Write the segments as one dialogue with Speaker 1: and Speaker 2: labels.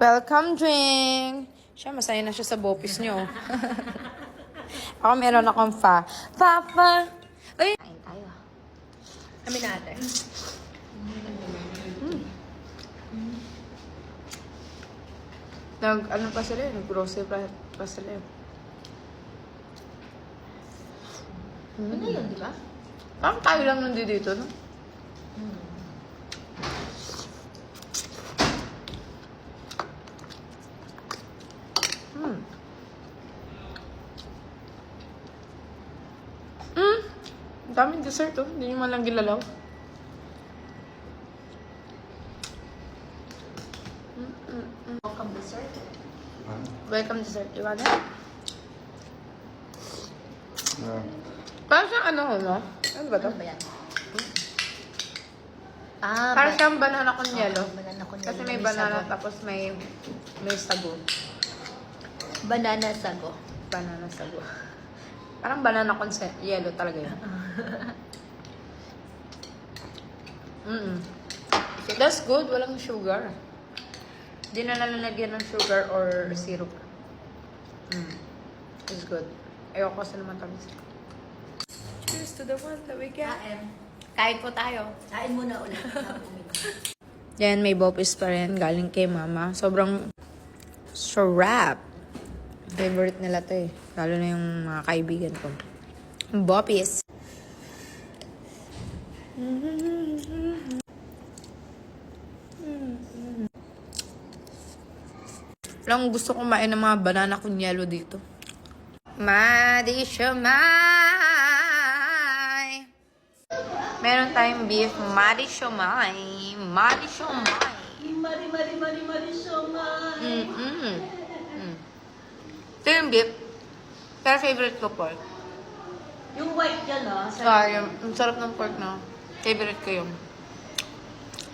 Speaker 1: Welcome drink! Siya, masaya na siya sa bopis niyo. Ako meron akong fa. Uy!
Speaker 2: Kain tayo. Kami natin.
Speaker 1: Ano pa sila yun? Grocery pa sila yun.
Speaker 2: Ano yun, di ba?
Speaker 1: Parang tayo lang nandito, no? Daming dessert, oh. Hindi nyo man lang gilalaw.
Speaker 2: Welcome dessert.
Speaker 1: Welcome dessert. You want it?
Speaker 3: Yeah.
Speaker 1: Parang siyang ano, no? Ano ba to?
Speaker 2: Ano ba yan?
Speaker 1: Parang siyang banana con yelo.
Speaker 2: Banana con
Speaker 1: Kasi
Speaker 2: yelo,
Speaker 1: may
Speaker 2: may
Speaker 1: banana
Speaker 2: sago.
Speaker 1: tapos may sago.
Speaker 2: Banana sago.
Speaker 1: Banana sago. Parang banana con yelo talaga yun. That's good. Walang sugar. Hindi na nalalagyan ng sugar or syrup. It's good. Ayoko kasi naman tamis. Cheers to the one that we get. Kain po tayo.
Speaker 2: Kain muna ulit.
Speaker 1: Yan, may bopis pa rin. Galing kay mama. Sobrang sarap. Favorite nila to eh. Lalo na yung mga kaibigan ko. Bopis. Lang gusto kumain ng mga banana con yelo dito. Madi siomai. Meron tayong beef. Madi siomai. Madi siomai.
Speaker 2: Mari siomai.
Speaker 1: Ito yung beef. Pero favorite ko pork.
Speaker 2: Yung white yan, no?
Speaker 1: Ang sarap ng pork, no? Favorite ko yun.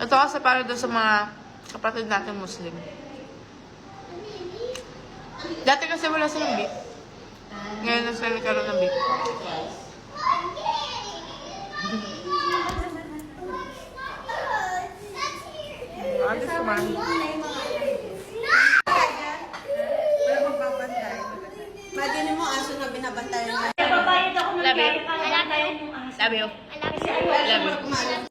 Speaker 1: Ito kasi para doon sa mga kapatid natin Muslim. Dati kasi wala silang beef. Ngayon na sila nagkaroon ng beef. Alis kumain.
Speaker 4: Imagine mo, aso na binabantayan mo.
Speaker 1: Love you. Love you. Love you.